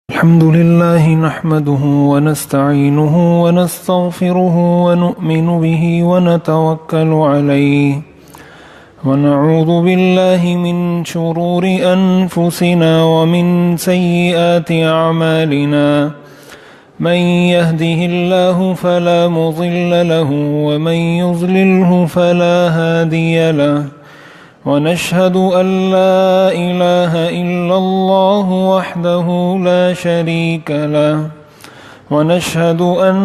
الحمد لله نحمده ونستعينه ونستغفره ونؤمن به ونتوكل عليه ونعوذ بالله من شرور أنفسنا ومن سيئات أعمالنا من يهده الله فلا مضل له ومن يضلله فلا هادي له ونشهد أن لا إله إلا الله وحده لا شريك له ونشهد أن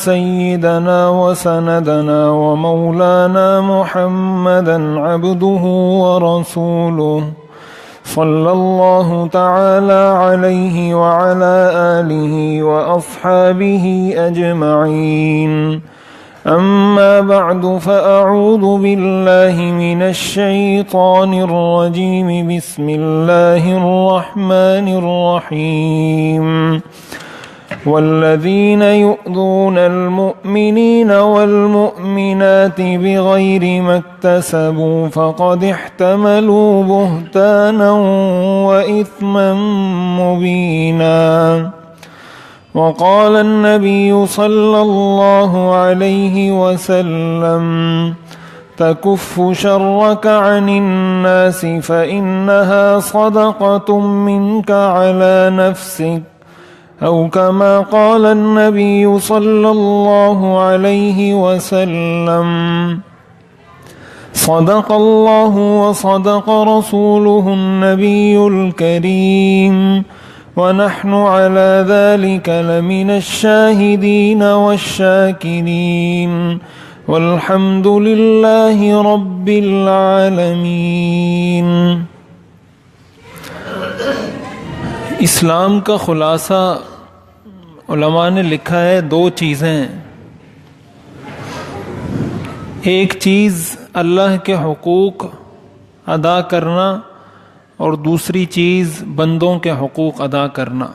سيدنا وسندنا ومولانا محمدا عبده ورسوله صلى الله تعالى عليه وعلى آله وأصحابه أجمعين أما بعد فأعوذ بالله من الشيطان الرجيم بسم الله الرحمن الرحيم والذين يؤذون المؤمنين والمؤمنات بغير ما اكتسبوا فقد احتملوا بهتانا وإثما مبينا وقال النبي صلى الله عليه وسلم تكف شرك عن الناس فإنها صدقة منك على نفسك أو كما قال النبي صلى الله عليه وسلم صدق الله وصدق رسوله النبي الكريم ونحن على ذلك لمن الشاهدين والشاكرين والحمد لله رب العالمين۔ اسلام کا خلاصہ علماء نے لکھا ہے، دو چیزیں، ایک چیز اللہ کے حقوق ادا کرنا اور دوسری چیز بندوں کے حقوق ادا کرنا۔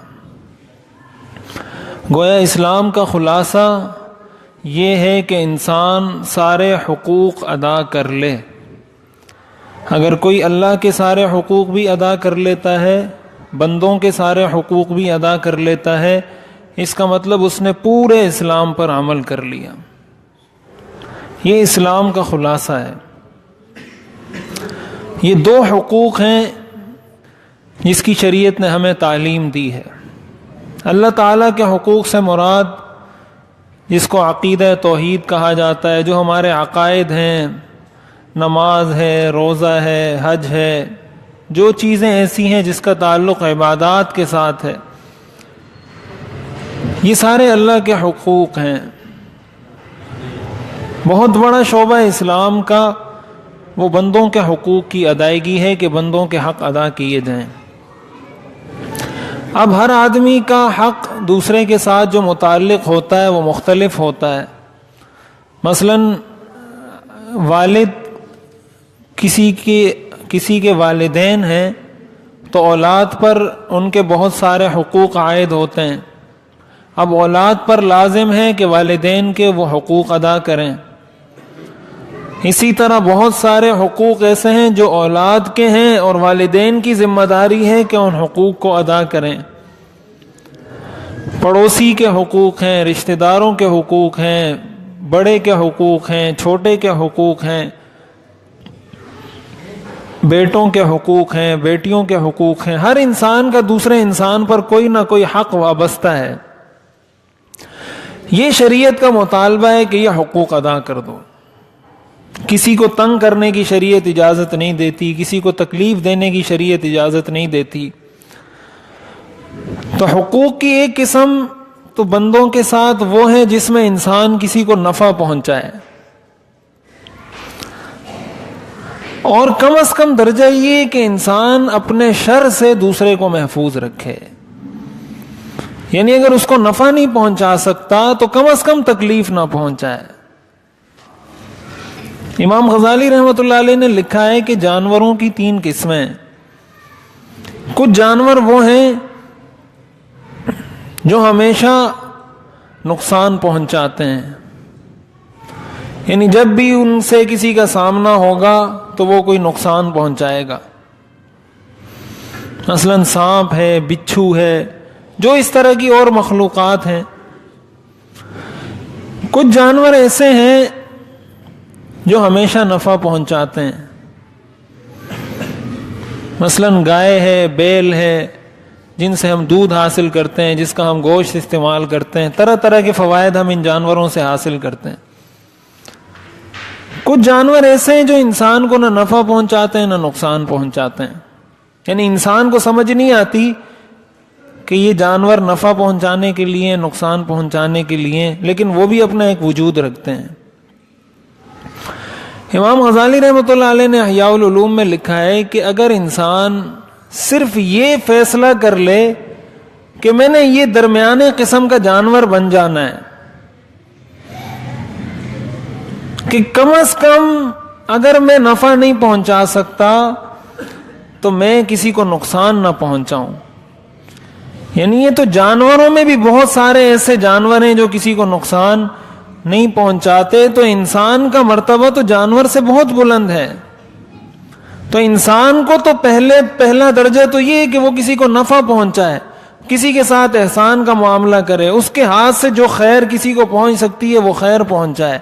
گویا اسلام کا خلاصہ یہ ہے کہ انسان سارے حقوق ادا کر لے۔ اگر کوئی اللہ کے سارے حقوق بھی ادا کر لیتا ہے، بندوں کے سارے حقوق بھی ادا کر لیتا ہے، اس کا مطلب اس نے پورے اسلام پر عمل کر لیا۔ یہ اسلام کا خلاصہ ہے۔ یہ دو حقوق ہیں جس کی شریعت نے ہمیں تعلیم دی ہے۔ اللہ تعالیٰ کے حقوق سے مراد جس کو عقیدہ توحید کہا جاتا ہے، جو ہمارے عقائد ہیں، نماز ہے، روزہ ہے، حج ہے، جو چیزیں ایسی ہیں جس کا تعلق عبادات کے ساتھ ہے، یہ سارے اللہ کے حقوق ہیں۔ بہت بڑا شعبہ اسلام کا وہ بندوں کے حقوق کی ادائیگی ہے کہ بندوں کے حق ادا کیے جائیں۔ اب ہر آدمی کا حق دوسرے کے ساتھ جو متعلق ہوتا ہے وہ مختلف ہوتا ہے۔ مثلا والد کسی کے والدین ہیں تو اولاد پر ان کے بہت سارے حقوق عائد ہوتے ہیں۔ اب اولاد پر لازم ہے کہ والدین کے وہ حقوق ادا کریں۔ اسی طرح بہت سارے حقوق ایسے ہیں جو اولاد کے ہیں اور والدین کی ذمہ داری ہے کہ ان حقوق کو ادا کریں۔ پڑوسی کے حقوق ہیں، رشتہ داروں کے حقوق ہیں، بڑے کے حقوق ہیں، چھوٹے کے حقوق ہیں، بیٹوں کے حقوق ہیں، بیٹیوں کے حقوق ہیں۔ ہر انسان کا دوسرے انسان پر کوئی نہ کوئی حق وابستہ ہے۔ یہ شریعت کا مطالبہ ہے کہ یہ حقوق ادا کر دو۔ کسی کو تنگ کرنے کی شریعت اجازت نہیں دیتی، کسی کو تکلیف دینے کی شریعت اجازت نہیں دیتی۔ تو حقوق کی ایک قسم تو بندوں کے ساتھ وہ ہے جس میں انسان کسی کو نفع پہنچائے، اور کم از کم درجہ یہ کہ انسان اپنے شر سے دوسرے کو محفوظ رکھے۔ یعنی اگر اس کو نفع نہیں پہنچا سکتا تو کم از کم تکلیف نہ پہنچائے۔ امام غزالی رحمۃ اللہ علیہ نے لکھا ہے کہ جانوروں کی 3 قسمیں۔ کچھ جانور وہ ہیں جو ہمیشہ نقصان پہنچاتے ہیں، یعنی جب بھی ان سے کسی کا سامنا ہوگا تو وہ کوئی نقصان پہنچائے گا۔ مثلا سانپ ہے، بچھو ہے، جو اس طرح کی اور مخلوقات ہیں. کچھ جانور ایسے ہیں جو ہمیشہ نفع پہنچاتے ہیں، مثلا گائے ہے، بیل ہے، جن سے ہم دودھ حاصل کرتے ہیں، جس کا ہم گوشت استعمال کرتے ہیں، طرح طرح کے فوائد ہم ان جانوروں سے حاصل کرتے ہیں. کچھ جانور ایسے ہیں جو انسان کو نہ نفع پہنچاتے ہیں نہ نقصان پہنچاتے ہیں، یعنی انسان کو سمجھ نہیں آتی کہ یہ جانور نفع پہنچانے کے لیے، نقصان پہنچانے کے لیے، لیکن وہ بھی اپنا ایک وجود رکھتے ہیں. امام غزالی رحمۃ اللہ علیہ نے احیاء العلوم میں لکھا ہے کہ اگر انسان صرف یہ فیصلہ کر لے کہ میں نے یہ درمیانے قسم کا جانور بن جانا ہے کہ کم از کم اگر میں نفع نہیں پہنچا سکتا تو میں کسی کو نقصان نہ پہنچاؤں. یعنی یہ تو جانوروں میں بھی بہت سارے ایسے جانور ہیں جو کسی کو نقصان نہیں پہنچاتے، تو انسان کا مرتبہ تو جانور سے بہت بلند ہے. تو انسان کو تو پہلا درجہ تو یہ ہے کہ وہ کسی کو نفع پہنچائے، کسی کے ساتھ احسان کا معاملہ کرے، اس کے ہاتھ سے جو خیر کسی کو پہنچ سکتی ہے وہ خیر پہنچائے،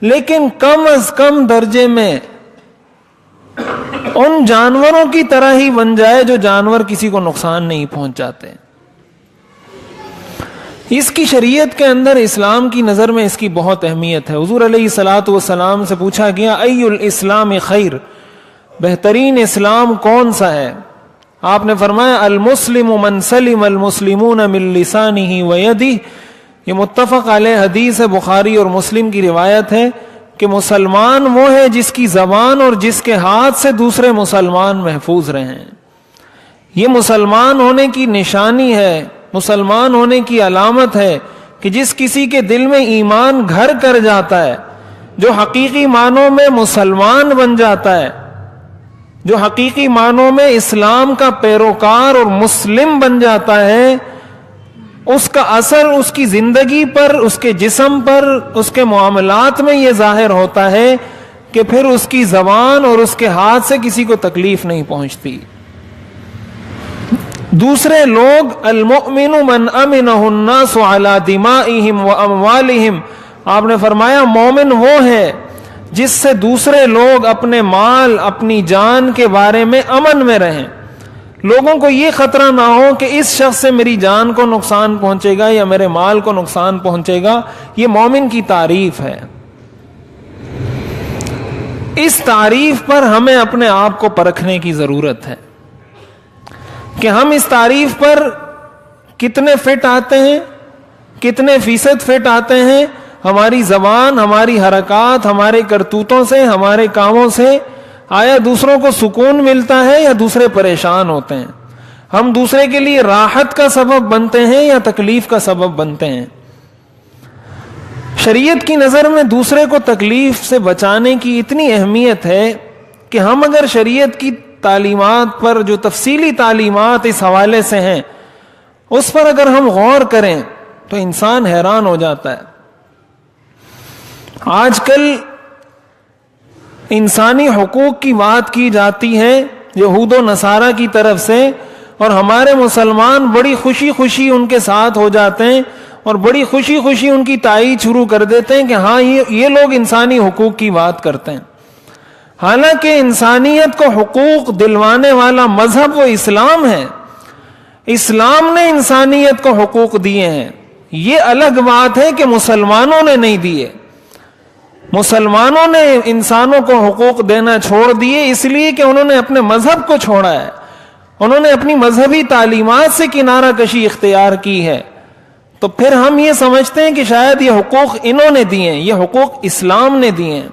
لیکن کم از کم درجے میں ان جانوروں کی طرح ہی بن جائے جو جانور کسی کو نقصان نہیں پہنچاتے. اس کی شریعت کے اندر اسلام کی نظر میں اس کی بہت اہمیت ہے. حضور علیہ الصلوۃ والسلام سے پوچھا گیا ای الاسلام خیر، بہترین اسلام کون سا ہے؟ آپ نے فرمایا المسلم من سلم المسلمون من لسانہ ویدہ. یہ متفق علیہ حدیث ہے، بخاری اور مسلم کی روایت ہے کہ مسلمان وہ ہے جس کی زبان اور جس کے ہاتھ سے دوسرے مسلمان محفوظ رہیں. یہ مسلمان ہونے کی نشانی ہے، مسلمان ہونے کی علامت ہے کہ جس کسی کے دل میں ایمان گھر کر جاتا ہے، جو حقیقی معنوں میں مسلمان بن جاتا ہے، جو حقیقی معنوں میں اسلام کا پیروکار اور مسلم بن جاتا ہے، اس کا اثر اس کی زندگی پر، اس کے جسم پر، اس کے معاملات میں یہ ظاہر ہوتا ہے کہ پھر اس کی زبان اور اس کے ہاتھ سے کسی کو تکلیف نہیں پہنچتی. دوسرے لوگ المؤمن من امنہ الناس علی دمائہم واموالہم، آپ نے فرمایا مومن وہ ہے جس سے دوسرے لوگ اپنے مال، اپنی جان کے بارے میں امن میں رہیں، لوگوں کو یہ خطرہ نہ ہو کہ اس شخص سے میری جان کو نقصان پہنچے گا یا میرے مال کو نقصان پہنچے گا. یہ مومن کی تعریف ہے. اس تعریف پر ہمیں اپنے آپ کو پرکھنے کی ضرورت ہے کہ ہم اس تعریف پر کتنے فٹ آتے ہیں، کتنے فیصد فٹ آتے ہیں. ہماری زبان، ہماری حرکات، ہمارے کرتوتوں سے، ہمارے کاموں سے آیا دوسروں کو سکون ملتا ہے یا دوسرے پریشان ہوتے ہیں؟ ہم دوسرے کے لیے راحت کا سبب بنتے ہیں یا تکلیف کا سبب بنتے ہیں؟ شریعت کی نظر میں دوسرے کو تکلیف سے بچانے کی اتنی اہمیت ہے کہ ہم اگر شریعت کی تعلیمات پر، جو تفصیلی تعلیمات اس حوالے سے ہیں، اس پر اگر ہم غور کریں تو انسان حیران ہو جاتا ہے. آج کل انسانی حقوق کی بات کی جاتی ہے یہود و نصارہ کی طرف سے، اور ہمارے مسلمان بڑی خوشی خوشی ان کے ساتھ ہو جاتے ہیں اور بڑی خوشی خوشی ان کی تائید شروع کر دیتے ہیں کہ ہاں یہ لوگ انسانی حقوق کی بات کرتے ہیں. حالانکہ انسانیت کو حقوق دلوانے والا مذہب وہ اسلام ہے. اسلام نے انسانیت کو حقوق دیے ہیں. یہ الگ بات ہے کہ مسلمانوں نے نہیں دیے. مسلمانوں نے انسانوں کو حقوق دینا چھوڑ دیے اس لیے کہ انہوں نے اپنے مذہب کو چھوڑا ہے، انہوں نے اپنی مذہبی تعلیمات سے کنارہ کشی اختیار کی ہے. تو پھر ہم یہ سمجھتے ہیں کہ شاید یہ حقوق انہوں نے دیے ہیں، یہ حقوق اسلام نے دیے ہیں.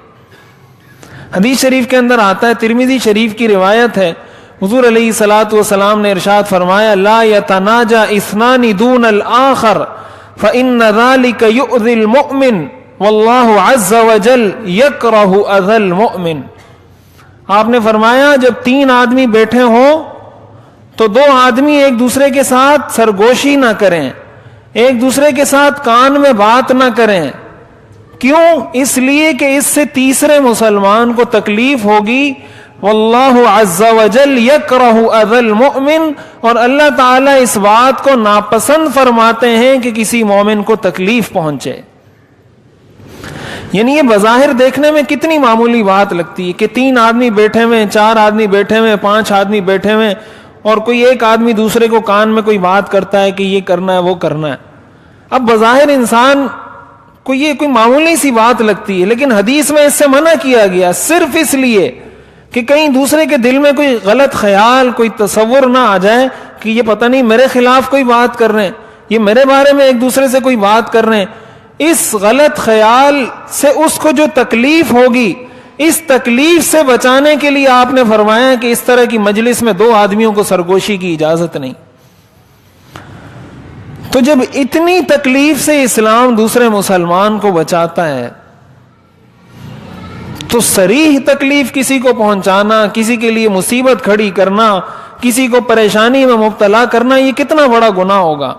حدیث شریف کے اندر آتا ہے، ترمذی شریف کی روایت ہے، حضور علیہ الصلوۃ والسلام نے ارشاد فرمایا لا یتناجا اثنان دون الآخر فإن ذلك يؤذي المؤمن واللہ عز وجل یکرہ اذی المؤمن. آپ نے فرمایا جب تین آدمی بیٹھے ہوں تو دو آدمی ایک دوسرے کے ساتھ سرگوشی نہ کریں، ایک دوسرے کے ساتھ کان میں بات نہ کریں. کیوں؟ اس لیے کہ اس سے تیسرے مسلمان کو تکلیف ہوگی. واللہ عز وجل یکرہ اذی المؤمن، اور اللہ تعالیٰ اس بات کو ناپسند فرماتے ہیں کہ کسی مومن کو تکلیف پہنچے۔ یعنی یہ بظاہر دیکھنے میں کتنی معمولی بات لگتی ہے کہ 3 آدمی بیٹھے ہوئے، 4 آدمی بیٹھے ہوئے، 5 آدمی بیٹھے ہوئے، اور کوئی ایک آدمی دوسرے کو کان میں کوئی بات کرتا ہے کہ یہ کرنا ہے وہ کرنا ہے۔ اب بظاہر انسان کو یہ کوئی معمولی سی بات لگتی ہے، لیکن حدیث میں اس سے منع کیا گیا صرف اس لیے کہ کہیں دوسرے کے دل میں کوئی غلط خیال، کوئی تصور نہ آ جائے کہ یہ پتہ نہیں میرے خلاف کوئی بات کر رہے ہیں، یہ میرے بارے میں ایک دوسرے سے کوئی بات کر رہے ہیں۔ اس غلط خیال سے اس کو جو تکلیف ہوگی، اس تکلیف سے بچانے کے لیے آپ نے فرمایا کہ اس طرح کی مجلس میں 2 آدمیوں کو سرگوشی کی اجازت نہیں۔ تو جب اتنی تکلیف سے اسلام دوسرے مسلمان کو بچاتا ہے تو صریح تکلیف کسی کو پہنچانا، کسی کے لیے مصیبت کھڑی کرنا، کسی کو پریشانی میں مبتلا کرنا، یہ کتنا بڑا گناہ ہوگا۔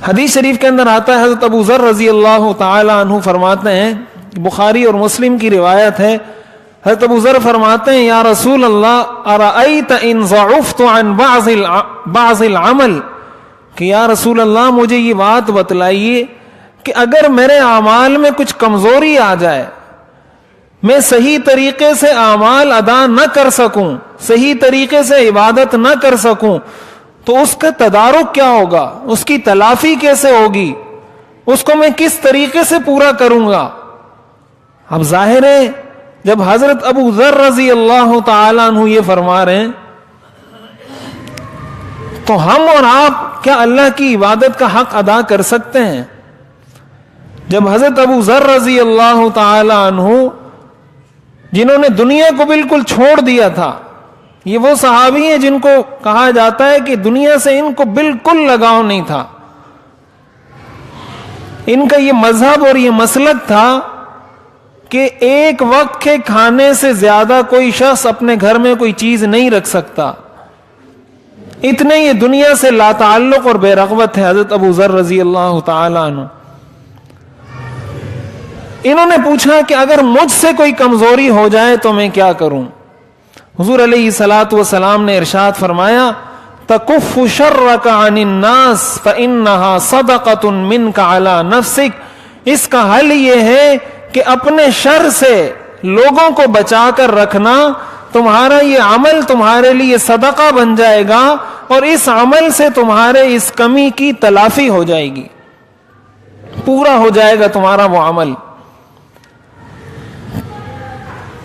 حدیث شریف کے اندر آتا ہے، حضرت ابو ذر رضی اللہ تعالی عنہ فرماتے ہیں، بخاری اور مسلم کی روایت ہے، حضرت ابو ذر فرماتے ہیں یا رسول اللہ ارأیت ان ضعفت عن بعض العمل، کہ یا رسول اللہ مجھے یہ بات بتلائیے کہ اگر میرے اعمال میں کچھ کمزوری آ جائے، میں صحیح طریقے سے اعمال ادا نہ کر سکوں، صحیح طریقے سے عبادت نہ کر سکوں، تو اس کا تدارک کیا ہوگا، اس کی تلافی کیسے ہوگی، اس کو میں کس طریقے سے پورا کروں گا۔ اب ظاہر ہے جب حضرت ابو ذر رضی اللہ تعالی عنہ یہ فرما رہے ہیں تو ہم اور آپ کیا اللہ کی عبادت کا حق ادا کر سکتے ہیں؟ جب حضرت ابو ذر رضی اللہ تعالی عنہ جنہوں نے دنیا کو بالکل چھوڑ دیا تھا، یہ وہ صحابی ہیں جن کو کہا جاتا ہے کہ دنیا سے ان کو بالکل لگاؤ نہیں تھا، ان کا یہ مذہب اور یہ مسلک تھا کہ ایک وقت کے کھانے سے زیادہ کوئی شخص اپنے گھر میں کوئی چیز نہیں رکھ سکتا، اتنے یہ دنیا سے لا تعلق اور بے رغبت ہے حضرت ابو ذر رضی اللہ تعالی عنہ۔ انہوں نے پوچھا کہ اگر مجھ سے کوئی کمزوری ہو جائے تو میں کیا کروں؟ حضور علیہ الصلوۃ والسلام نے ارشاد فرمایا تکف شرک عن الناس فانها صدقۃ منک علی نفسک، اس کا حل یہ ہے کہ اپنے شر سے لوگوں کو بچا کر رکھنا، تمہارا یہ عمل تمہارے لیے صدقہ بن جائے گا اور اس عمل سے تمہارے اس کمی کی تلافی ہو جائے گی، پورا ہو جائے گا تمہارا وہ عمل۔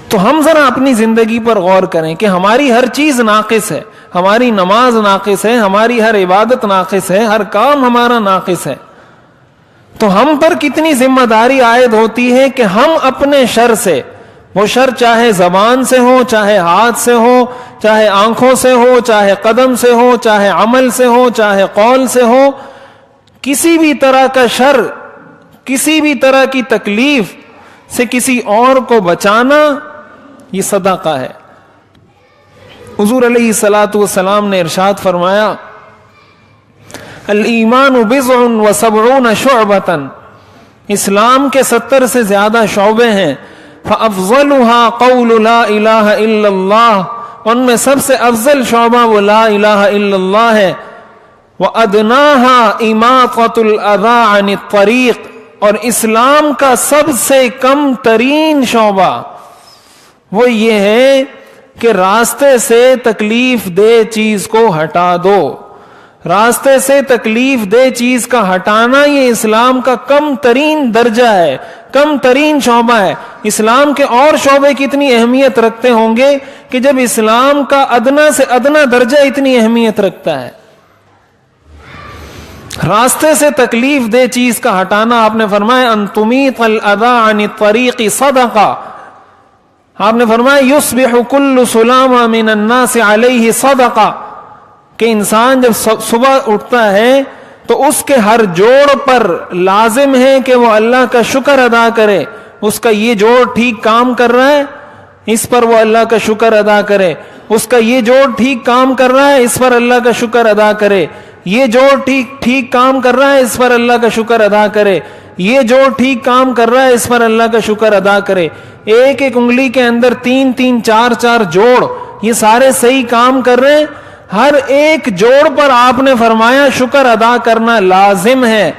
تو ہم ذرا اپنی زندگی پر غور کریں کہ ہماری ہر چیز ناقص ہے، ہماری نماز ناقص ہے، ہماری ہر عبادت ناقص ہے، ہر کام ہمارا ناقص ہے، تو ہم پر کتنی ذمہ داری عائد ہوتی ہے کہ ہم اپنے شر سے، وہ شر چاہے زبان سے ہو، چاہے ہاتھ سے ہو، چاہے آنکھوں سے ہو، چاہے قدم سے ہو، چاہے عمل سے ہو، چاہے قول سے ہو، کسی بھی طرح کا شر، کسی بھی طرح کی تکلیف سے کسی اور کو بچانا یہ صدقہ ہے۔ حضور علیہ الصلوۃ والسلام نے ارشاد فرمایا الایمان بضع و70 شعبۃ، اسلام کے 70 سے زیادہ شعبے ہیں، فافضلها قول لا الہ الا اللہ، ان میں سب سے افضل شعبہ وہ لا الہ الا اللہ ہے، وادناها اماطۃ الاذى عن الطریق، اور اسلام کا سب سے کم ترین شعبہ وہ یہ ہے کہ راستے سے تکلیف دہ چیز کو ہٹا دو، راستے سے تکلیف دہ چیز کا ہٹانا یہ اسلام کا کم ترین درجہ ہے، کم ترین شعبہ ہے۔ اسلام کے اور شعبے کتنی اہمیت رکھتے ہوں گے کہ جب اسلام کا ادنا سے ادنا درجہ اتنی اہمیت رکھتا ہے۔ راستے سے تکلیف دہ چیز کا ہٹانا، آپ نے فرمایا ان تمیط الاذى عن الطریق صدقہ، آپ نے فرمایا یصبح کل سلامہ من الناس علیہ صدقہ، کہ انسان جب صبح اٹھتا ہے تو اس کے ہر جوڑ پر لازم ہے کہ وہ اللہ کا شکر ادا کرے، اس کا یہ جوڑ ٹھیک کام کر رہا ہے اس پر وہ اللہ کا شکر ادا کرے، اس کا یہ جوڑ ٹھیک کام کر رہا ہے اس پر اللہ کا شکر ادا کرے، یہ جوڑ ٹھیک کام کر رہا ہے اس پر اللہ کا شکر ادا کرے، یہ جوڑ ٹھیک کام کر رہا ہے، اس پر اللہ کا شکر ادا کرے. ایک ایک انگلی کے اندر 3 4 4 جوڑ، یہ سارے صحیح کام کر رہے ہیں. ہر ایک جوڑ پر آپ نے فرمایا شکر ادا کرنا لازم ہے.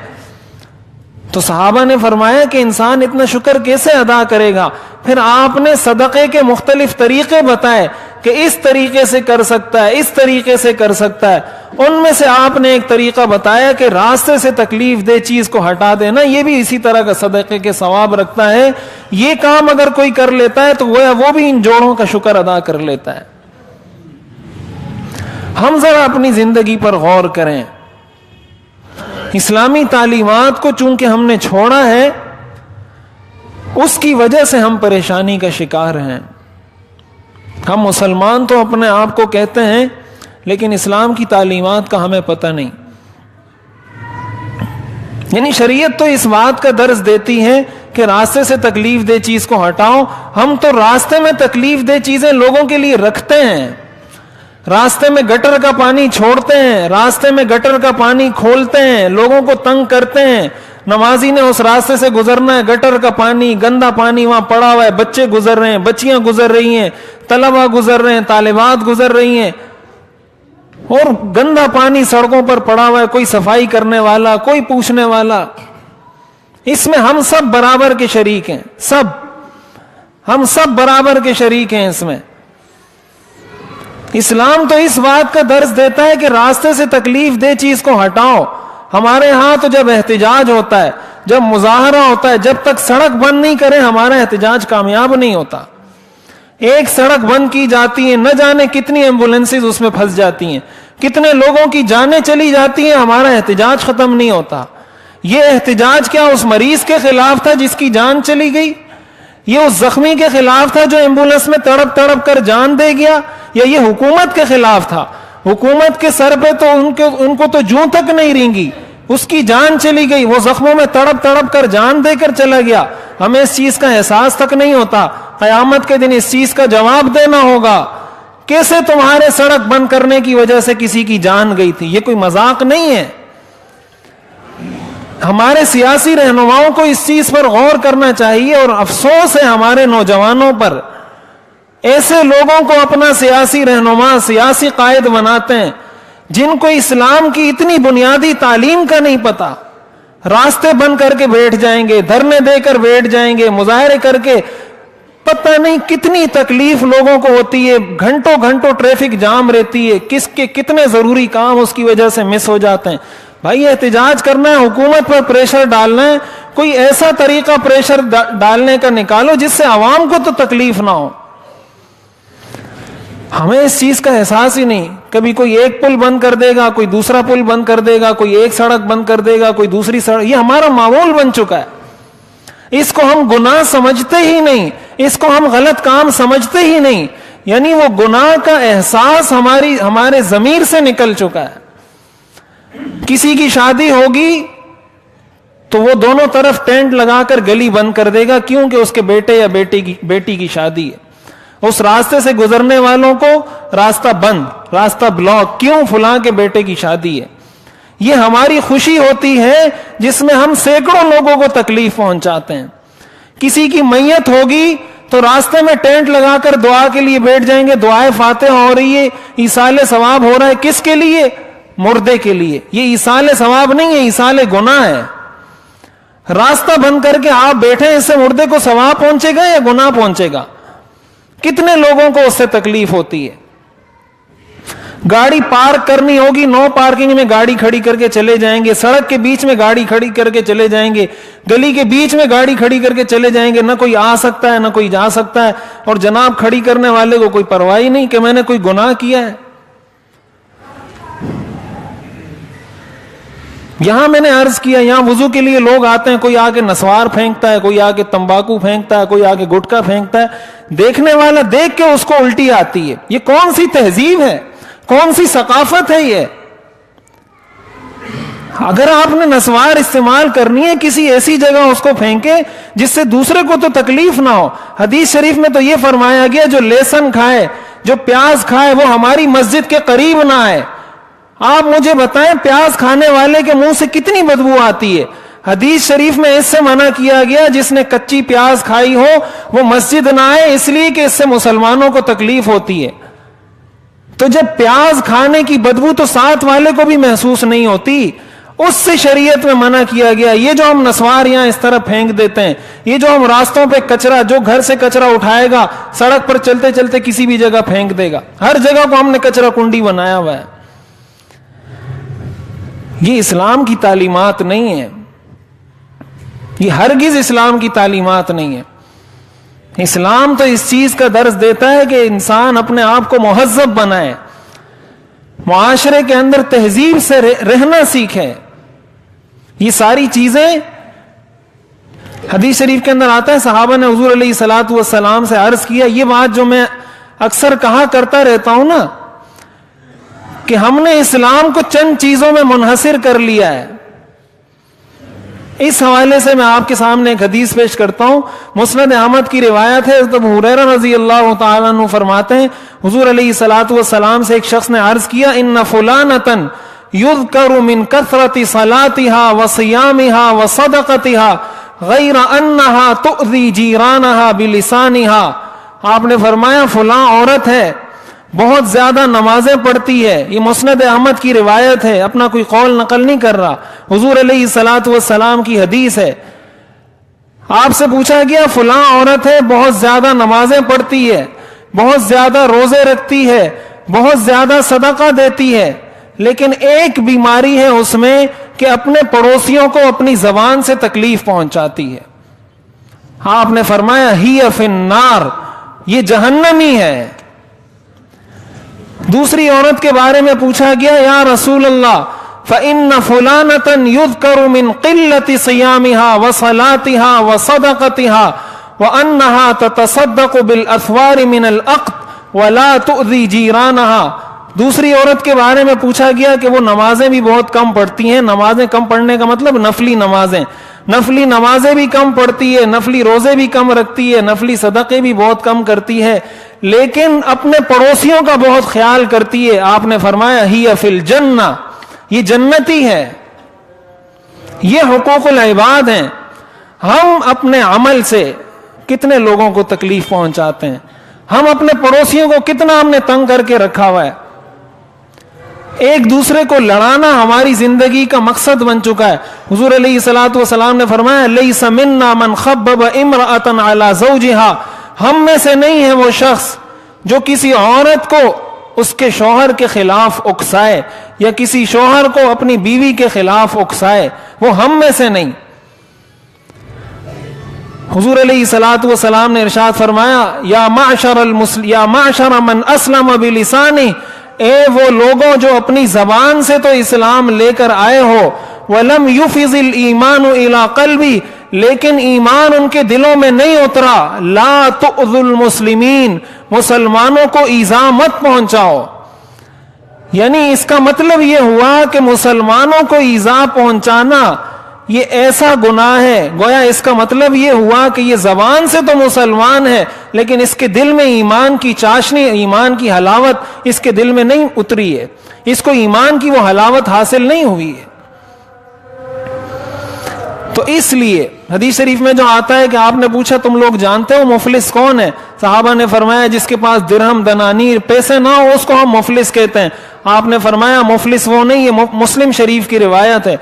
تو صحابہ نے فرمایا کہ انسان اتنا شکر کیسے ادا کرے گا؟ پھر آپ نے صدقے کے مختلف طریقے بتائے کہ اس طریقے سے کر سکتا ہے، اس طریقے سے کر سکتا ہے. ان میں سے آپ نے ایک طریقہ بتایا کہ راستے سے تکلیف دہ چیز کو ہٹا دینا، یہ بھی اسی طرح کا صدقے کے ثواب رکھتا ہے. یہ کام اگر کوئی کر لیتا ہے تو وہ بھی ان جوڑوں کا شکر ادا کر لیتا ہے. ہم ذرا اپنی زندگی پر غور کریں. اسلامی تعلیمات کو چونکہ ہم نے چھوڑا ہے، اس کی وجہ سے ہم پریشانی کا شکار ہیں. ہم مسلمان تو اپنے آپ کو کہتے ہیں، لیکن اسلام کی تعلیمات کا ہمیں پتہ نہیں. یعنی شریعت تو اس بات کا درس دیتی ہے کہ راستے سے تکلیف دہ چیز کو ہٹاؤ. ہم تو راستے میں تکلیف دہ چیزیں لوگوں کے لیے رکھتے ہیں. راستے میں گٹر کا پانی چھوڑتے ہیں، راستے میں گٹر کا پانی کھولتے ہیں، لوگوں کو تنگ کرتے ہیں. نمازی نے اس راستے سے گزرنا ہے، گٹر کا پانی، گندا پانی وہاں پڑا ہوا ہے، بچے گزر رہے ہیں، بچیاں گزر رہی ہیں، طلبہ گزر رہے ہیں، طالبات گزر رہی ہیں، اور گندا پانی سڑکوں پر پڑا ہوا ہے. کوئی صفائی کرنے والا، کوئی پوچھنے والا. اس میں ہم سب برابر کے شریک ہیں. ہم سب برابر کے شریک ہیں اس میں. اسلام تو اس بات کا درس دیتا ہے کہ راستے سے تکلیف دہ چیز کو ہٹاؤ. ہمارے ہاں تو جب احتجاج ہوتا ہے، جب مظاہرہ ہوتا ہے، جب تک سڑک بند نہیں کرے ہمارا احتجاج کامیاب نہیں ہوتا. ایک سڑک بند کی جاتی ہے، نہ جانے کتنی ایمبولینسز اس میں پھنس جاتی ہیں، کتنے لوگوں کی جانیں چلی جاتی ہیں، ہمارا احتجاج ختم نہیں ہوتا. یہ احتجاج کیا اس مریض کے خلاف تھا جس کی جان چلی گئی؟ یہ اس زخمی کے خلاف تھا جو ایمبولینس میں تڑپ تڑپ کر جان دے گیا؟ یا یہ حکومت کے خلاف تھا؟ حکومت کے سر پہ تو ان کو تو جوں تک نہیں رینگی، اس کی جان چلی گئی، وہ زخموں میں تڑپ تڑپ کر جان دے کر چلا گیا. ہمیں اس چیز کا احساس تک نہیں ہوتا. قیامت کے دن اس چیز کا جواب دینا ہوگا. کیسے تمہارے سڑک بند کرنے کی وجہ سے کسی کی جان گئی تھی؟ یہ کوئی مذاق نہیں ہے. ہمارے سیاسی رہنماؤں کو اس چیز پر غور کرنا چاہیے، اور افسوس ہے ہمارے نوجوانوں پر. ایسے لوگوں کو اپنا سیاسی رہنما، سیاسی قائد بناتے ہیں جن کو اسلام کی اتنی بنیادی تعلیم کا نہیں پتا. راستے بند کر کے بیٹھ جائیں گے، دھرنے دے کر بیٹھ جائیں گے، مظاہرے کر کے. پتہ نہیں کتنی تکلیف لوگوں کو ہوتی ہے، گھنٹوں گھنٹوں ٹریفک جام رہتی ہے، کتنے ضروری کام اس کی وجہ سے مس ہو جاتے ہیں. بھائی احتجاج کرنا ہے، حکومت پر پریشر ڈالنا ہے، کوئی ایسا طریقہ پریشر ڈالنے کا نکالو جس سے عوام کو تو تکلیف نہ ہو. ہمیں اس چیز کا احساس ہی نہیں. کبھی کوئی ایک پل بند کر دے گا، کوئی دوسرا پل بند کر دے گا، کوئی ایک سڑک بند کر دے گا، کوئی دوسری سڑک. یہ ہمارا معمول بن چکا ہے. اس کو ہم گناہ سمجھتے ہی نہیں، اس کو ہم غلط کام سمجھتے ہی نہیں. یعنی وہ گناہ کا احساس ہمارے ضمیر سے نکل چکا ہے. کسی کی شادی ہوگی تو وہ دونوں طرف ٹینٹ لگا کر گلی بند کر دے گا، کیونکہ اس کے بیٹے یا بیٹی کی شادی ہے. اس راستے سے گزرنے والوں کو راستہ بند، راستہ بلاک، کیوں؟ فلاں کے بیٹے کی شادی ہے. یہ ہماری خوشی ہوتی ہے جس میں ہم سینکڑوں لوگوں کو تکلیف پہنچاتے ہیں. کسی کی میت ہوگی تو راستے میں ٹینٹ لگا کر دعا کے لیے بیٹھ جائیں گے، دعائے فاتحہ ہو رہی ہے، ایصال ثواب ہو رہا ہے. کس کے لیے؟ مردے کے لیے. یہ ایصال ثواب نہیں ہے، ایصال گناہ ہے. راستہ بند کر کے آپ بیٹھے ہیں، اس سے مردے کو ثواب پہنچے گا یا گناہ پہنچے گا؟ کتنے لوگوں کو اس سے تکلیف ہوتی ہے. گاڑی پارک کرنی ہوگی، نو پارکنگ میں گاڑی کھڑی کر کے چلے جائیں گے، سڑک کے بیچ میں گاڑی کھڑی کر کے چلے جائیں گے، گلی کے بیچ میں گاڑی کھڑی کر کے چلے جائیں گے. نہ کوئی آ سکتا ہے نہ کوئی جا سکتا ہے، اور جناب کھڑی کرنے والے کو کوئی پرواہ نہیں کہ میں نے کوئی گناہ کیا ہے. یہاں میں نے عرض کیا، یہاں وضو کے لیے لوگ آتے ہیں، کوئی آ کے نسوار پھینکتا ہے، کوئی آ کے تمباکو پھینکتا ہے، کوئی آ کے گٹکا پھینکتا ہے. دیکھنے والا دیکھ کے اس کو الٹی آتی ہے. یہ کون سی تہذیب ہے؟ کون سی ثقافت ہے یہ؟ اگر آپ نے نسوار استعمال کرنی ہے، کسی ایسی جگہ اس کو پھینکے جس سے دوسرے کو تو تکلیف نہ ہو. حدیث شریف میں تو یہ فرمایا گیا جو لہسن کھائے، جو پیاز کھائے، وہ ہماری مسجد کے قریب نہ آئے. آپ مجھے بتائیں پیاز کھانے والے کے منہ سے کتنی بدبو آتی ہے. حدیث شریف میں اس سے منع کیا گیا جس نے کچی پیاز کھائی ہو وہ مسجد نہ آئے، اس لیے کہ اس سے مسلمانوں کو تکلیف ہوتی ہے۔ تو جب پیاز کھانے کی بدبو تو ساتھ والے کو بھی محسوس نہیں ہوتی، اس سے شریعت میں منع کیا گیا۔ یہ جو ہم نسوار یہاں اس طرح پھینک دیتے ہیں، یہ جو ہم راستوں پہ کچرا، جو گھر سے کچرا اٹھائے گا سڑک پر چلتے چلتے کسی بھی جگہ پھینک دے گا، ہر جگہ کو ہم نے کچرا کنڈی بنایا ہوا ہے۔ یہ اسلام کی تعلیمات نہیں ہے، یہ ہرگز اسلام کی تعلیمات نہیں ہے۔ اسلام تو اس چیز کا درس دیتا ہے کہ انسان اپنے آپ کو مہذب بنائے، معاشرے کے اندر تہذیب سے رہنا سیکھے۔ یہ ساری چیزیں حدیث شریف کے اندر آتا ہے، صحابہ نے حضور علیہ الصلوۃ والسلام سے عرض کیا، یہ بات جو میں اکثر کہا کرتا رہتا ہوں نا کہ ہم نے اسلام کو چند چیزوں میں منحصر کر لیا ہے۔ اس حوالے سے میں آپ کے سامنے ایک حدیث پیش کرتا ہوں، مسند احمد کی روایت ہے۔ ابو ہریرہ رضی اللہ تعالیٰ عنہ فرماتے ہیں حضور علیہ الصلوۃ والسلام سے ایک شخص نے عرض کیا، ان فلانۃ یذکر من کثرت صلاتها وصیامها وصدقتها غیر انها تؤذی جیرانها بلسانها۔ آپ نے فرمایا فلاں عورت ہے، بہت زیادہ نمازیں پڑھتی ہے، یہ مسند احمد کی روایت ہے، اپنا کوئی قول نقل نہیں کر رہا، حضور علیہ الصلوۃ والسلام کی حدیث ہے۔ آپ سے پوچھا گیا فلاں عورت ہے، بہت زیادہ نمازیں پڑھتی ہے، بہت زیادہ روزے رکھتی ہے، بہت زیادہ صدقہ دیتی ہے، لیکن ایک بیماری ہے اس میں کہ اپنے پڑوسیوں کو اپنی زبان سے تکلیف پہنچاتی ہے۔ آپ نے فرمایا ہی فی النار، یہ جہنمی ہے۔ دوسری عورت کے بارے میں پوچھا گیا، یا رسول اللہ فإن فلانة يذكر من قلة صيامها وصلاتها وصدقتها وأنها تتصدق بالأثوار من الأقط ولا تؤذي جيرانها۔ دوسری عورت کے بارے میں پوچھا گیا کہ وہ نمازیں بھی بہت کم پڑھتی ہیں، نمازیں کم پڑھنے کا مطلب نفلی نمازیں بھی کم پڑھتی ہے، نفلی روزے بھی کم رکھتی ہے، نفلی صدقے بھی بہت کم کرتی ہے، لیکن اپنے پڑوسیوں کا بہت خیال کرتی ہے۔ آپ نے فرمایا ہی فی الجنہ، یہ جنتی ہے۔ یہ حقوق العباد ہیں۔ ہم اپنے عمل سے کتنے لوگوں کو تکلیف پہنچاتے ہیں، ہم اپنے پڑوسیوں کو کتنا ہم نے تنگ کر کے رکھا ہوا ہے۔ ایک دوسرے کو لڑانا ہماری زندگی کا مقصد بن چکا ہے۔ حضور علیہ الصلوۃ والسلام نے فرمایا لیس منا من خبب امرأة علی زوجها، ہم میں سے نہیں ہے وہ شخص جو کسی عورت کو اس کے شوہر کے خلاف اکسائے یا کسی شوہر کو اپنی بیوی کے خلاف اکسائے، وہ ہم میں سے نہیں۔ حضور علیہ الصلوۃ والسلام نے ارشاد فرمایا یا معشر من اسلم بلسانہ، اے وہ لوگوں جو اپنی زبان سے تو اسلام لے کر آئے ہو، وَلَمْ يُفِضِ الْإِيمَانُ إِلَىٰ قَلْبِ، لیکن ایمان ان کے دلوں میں نہیں اترا، لَا تُؤْذُوا الْمُسْلِمِينَ، مسلمانوں کو ایذا مت پہنچاؤ۔ یعنی اس کا مطلب یہ ہوا کہ مسلمانوں کو ایذا پہنچانا یہ ایسا گناہ ہے، گویا اس کا مطلب یہ ہوا کہ یہ زبان سے تو مسلمان ہے لیکن اس کے دل میں ایمان کی چاشنی، ایمان کی حلاوت اس کے دل میں نہیں اتری ہے، اس کو ایمان کی وہ حلاوت حاصل نہیں ہوئی ہے۔ تو اس لیے حدیث شریف میں جو آتا ہے کہ آپ نے پوچھا تم لوگ جانتے ہو مفلس کون ہے؟ صحابہ نے فرمایا جس کے پاس درہم دنانیر پیسے نہ ہو اس کو ہم مفلس کہتے ہیں۔ آپ نے فرمایا مفلس وہ نہیں، یہ مسلم شریف کی روایت ہے۔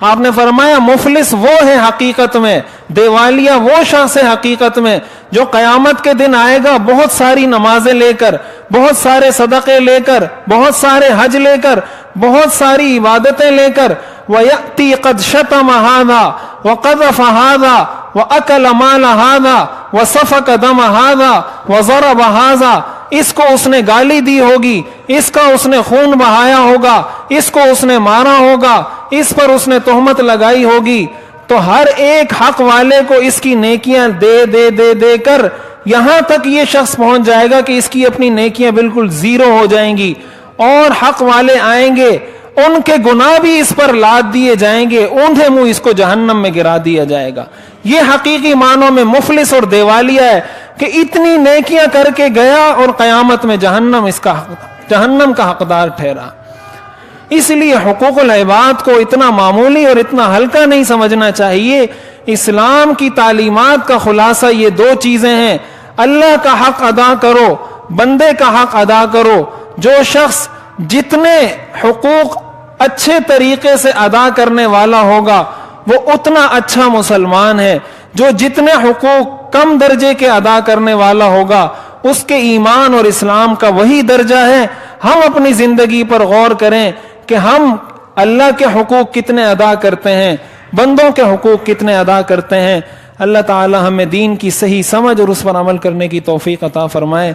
آپ نے فرمایا مفلس وہ ہے حقیقت میں، دیوالیہ وہ شخص ہے حقیقت میں جو قیامت کے دن آئے گا بہت ساری نمازیں لے کر، بہت سارے صدقے لے کر، بہت سارے حج لے کر، بہت ساری عبادتیں لے کر، وَيَأْتِي قَدْ شَتَمَ هَذَا وَقَذَفَ هَذَا وَأَكَلَ مَالَ هَذَا وَسَفَكَ دَمَ هَذَا وَضَرَبَ هَذَا، اس کو اس نے گالی دی ہوگی، اس کا اس نے خون بہایا ہوگا، اس کو اس نے مارا ہوگا، اس پر اس نے تہمت لگائی ہوگی، تو ہر ایک حق والے کو اس کی نیکیاں دے دے دے دے کر یہاں تک یہ شخص پہنچ جائے گا کہ اس کی اپنی نیکیاں بالکل زیرو ہو جائیں گی، اور حق والے آئیں گے ان کے گناہ بھی اس پر لاد دیے جائیں گے، اوندھے منہ اس کو جہنم میں گرا دیا جائے گا۔ یہ حقیقی معنوں میں مفلس اور دیوالیہ ہے کہ اتنی نیکیاں کر کے گیا اور قیامت میں جہنم کا حقدار ٹھہرا۔ اس لیے حقوق العباد کو اتنا معمولی اور اتنا ہلکا نہیں سمجھنا چاہیے. اسلام کی تعلیمات کا خلاصہ یہ دو چیزیں ہیں: اللہ کا حق ادا کرو، بندے کا حق ادا کرو. جو شخص جتنے حقوق اچھے طریقے سے ادا کرنے والا ہوگا وہ اتنا اچھا مسلمان ہے. جو جتنے حقوق کم درجے کے ادا کرنے والا ہوگا اس کے ایمان اور اسلام کا وہی درجہ ہے. ہم اپنی زندگی پر غور کریں کہ ہم اللہ کے حقوق کتنے ادا کرتے ہیں، بندوں کے حقوق کتنے ادا کرتے ہیں. اللہ تعالی ہمیں دین کی صحیح سمجھ اور اس پر عمل کرنے کی توفیق عطا فرمائے.